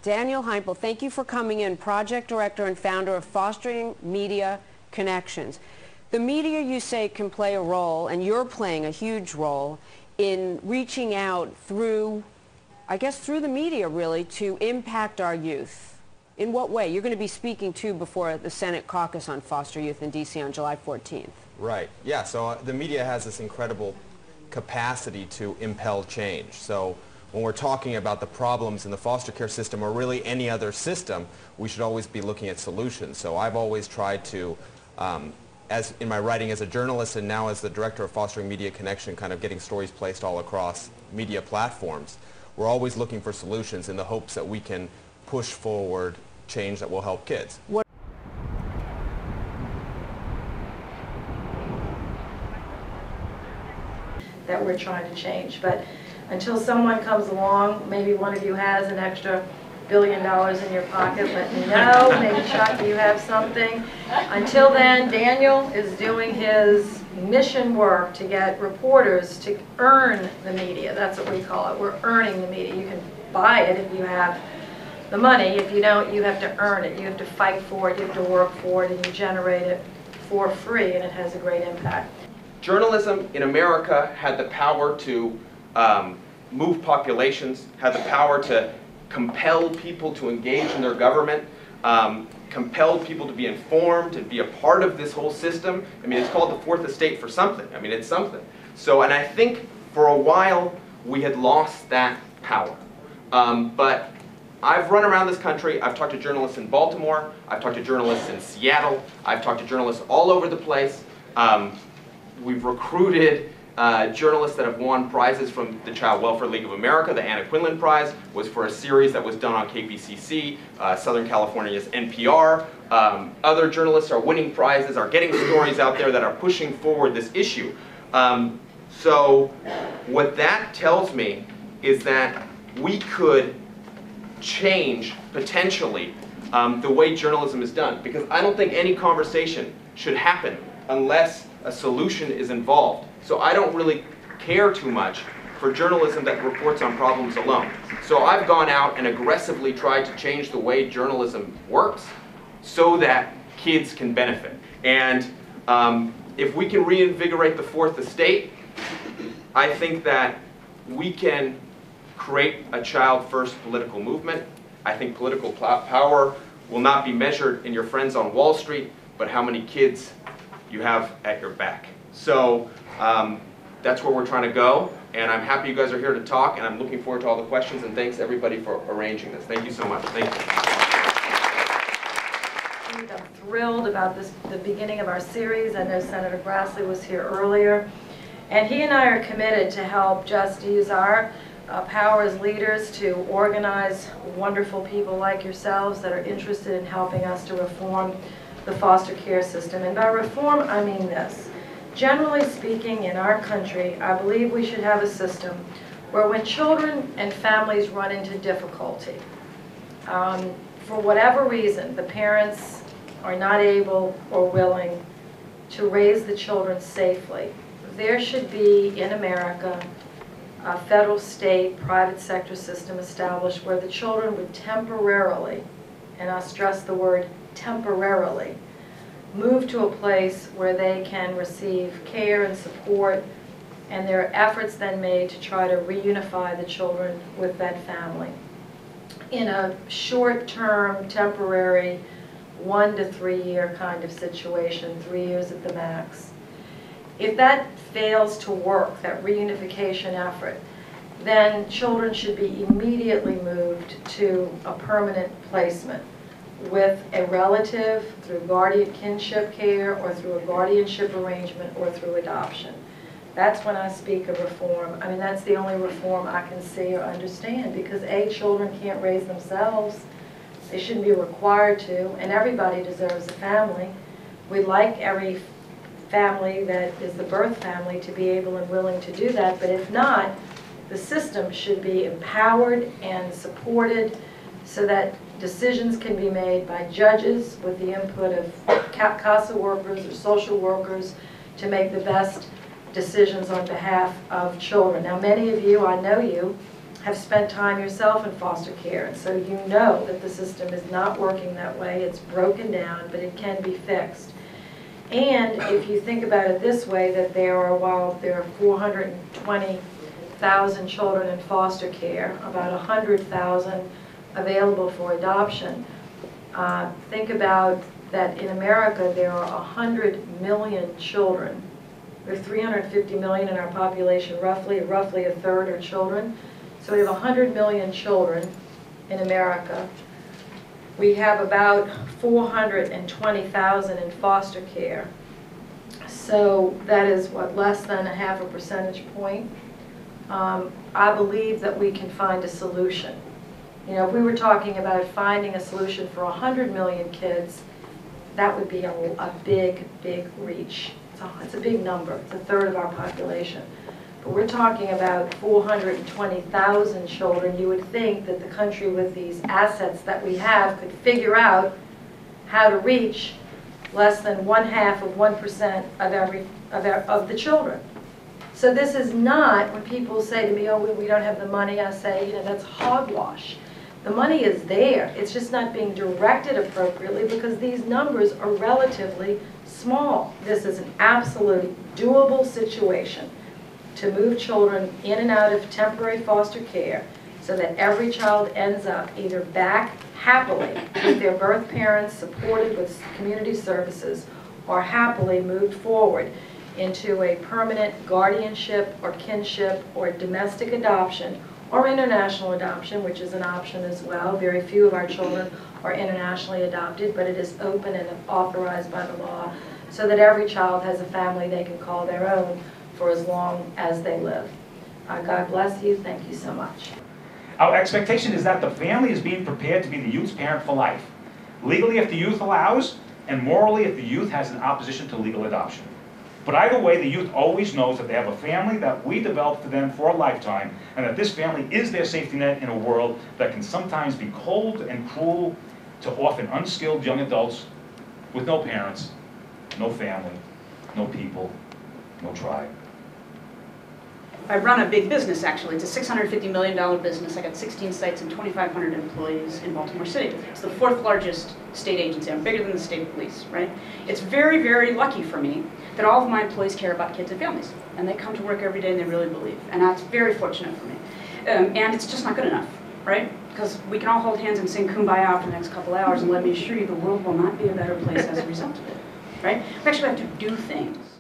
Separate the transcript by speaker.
Speaker 1: Daniel Heimpel, thank you for coming in, project director and founder of Fostering Media Connections. The media, you say, can play a role, and you're playing a huge role in reaching out through, I guess through the media really, to impact our youth. In what way? You're going to be speaking too before the Senate Caucus on foster youth in D.C. on July 14th.
Speaker 2: Right. Yeah, so the media has this incredible capacity to impel change. So when we're talking about the problems in the foster care system or really any other system, we should always be looking at solutions. So I've always tried to, as in my writing as a journalist and now as the director of Fostering Media Connection, kind of getting stories placed all across media platforms, we're always looking for solutions in the hopes that we can push forward change that will help kids.
Speaker 3: That we're trying to change. But until someone comes along, maybe one of you has an extra $1 billion in your pocket, let me know. Maybe Chuck, you have something. Until then, Daniel is doing his mission work to get reporters to earn the media. That's what we call it. We're earning the media. You can buy it if you have the money. If you don't, you have to earn it. You have to fight for it. You have to work for it, and you generate it for free, and it has a great impact.
Speaker 4: Journalism in America had the power to move populations, had the power to compel people to engage in their government, compelled people to be informed and be a part of this whole system. I mean, it's called the Fourth Estate for something. I mean, it's something. So, and I think for a while we had lost that power. But I've run around this country. I've talked to journalists in Baltimore. I've talked to journalists in Seattle. I've talked to journalists all over the place. We've recruited journalists that have won prizes from the Child Welfare League of America. The Anna Quinlan Prize was for a series that was done on KPCC, Southern California's NPR. Other journalists are winning prizes, are getting stories out there that are pushing forward this issue. So what that tells me is that we could change, potentially, the way journalism is done. Because I don't think any conversation should happen unless a solution is involved. So I don't really care too much for journalism that reports on problems alone. So I've gone out and aggressively tried to change the way journalism works so that kids can benefit. And if we can reinvigorate the Fourth Estate, I think that we can create a child-first political movement. I think political power will not be measured in your friends on Wall Street, but how many kids you have at your back. So that's where we're trying to go, and I'm happy you guys are here to talk, and I'm looking forward to all the questions, and thanks everybody for arranging this. Thank you so much. Thank you.
Speaker 3: I'm thrilled about the beginning of our series. I know Senator Grassley was here earlier, and he and I are committed to help just use our power as leaders to organize wonderful people like yourselves that are interested in helping us to reform the foster care system. And by reform, I mean this. Generally speaking, in our country, I believe we should have a system where when children and families run into difficulty, for whatever reason, the parents are not able or willing to raise the children safely, there should be, in America, a federal, state, private sector system established where the children would temporarily, and I stress the word temporarily, move to a place where they can receive care and support, and there are efforts then made to try to reunify the children with that family in a short-term, temporary, 1 to 3 year kind of situation, 3 years at the max. If that fails to work, that reunification effort, then children should be immediately moved to a permanent placement with a relative through guardian kinship care or through a guardianship arrangement or through adoption. That's when I speak of reform. I mean, that's the only reform I can see or understand, because A, children can't raise themselves. They shouldn't be required to, and everybody deserves a family. We'd like every family that is the birth family to be able and willing to do that, but if not, the system should be empowered and supported so that decisions can be made by judges with the input of CASA workers or social workers to make the best decisions on behalf of children. Now, many of you, I know you, have spent time yourself in foster care, and so you know that the system is not working that way. It's broken down, but it can be fixed. And if you think about it this way, that while there are 420,000 children in foster care, about 100,000 available for adoption, think about that in America there are 100 million children. There are 350 million in our population, roughly a third are children. So we have 100 million children in America. We have about 420,000 in foster care. So that is, what, less than a half a percentage point. I believe that we can find a solution. You know, if we were talking about finding a solution for 100 million kids, that would be a big, big reach. It's a big number. It's a third of our population. But we're talking about 420,000 children. You would think that the country with these assets that we have could figure out how to reach less than 1/2% of the children. So this is not, when people say to me, oh, we don't have the money, I say, you know, that's hogwash. The money is there. It's just not being directed appropriately because these numbers are relatively small. This is an absolutely doable situation to move children in and out of temporary foster care so that every child ends up either back happily with their birth parents supported with community services or happily moved forward into a permanent guardianship or kinship or domestic adoption or international adoption, which is an option as well. Very few of our children are internationally adopted, but it is open and authorized by the law so that every child has a family they can call their own for as long as they live. God bless you. Thank you so much.
Speaker 5: Our expectation is that the family is being prepared to be the youth's parent for life. Legally, if the youth allows, and morally, if the youth has an opposition to legal adoption. But either way, the youth always knows that they have a family that we developed for them for a lifetime, and that this family is their safety net in a world that can sometimes be cold and cruel to often unskilled young adults with no parents, no family, no people, no tribe.
Speaker 6: I run a big business, actually. It's a $650 million business. I got 16 sites and 2,500 employees in Baltimore City. It's the 4th largest state agency. I'm bigger than the state police, right? It's very, very lucky for me that all of my employees care about kids and families. And they come to work every day and they really believe. And that's very fortunate for me. And it's just not good enough, right? Because we can all hold hands and sing Kumbaya for the next couple hours, and let me assure you the world will not be a better place as a result of it, right? We actually have to do things.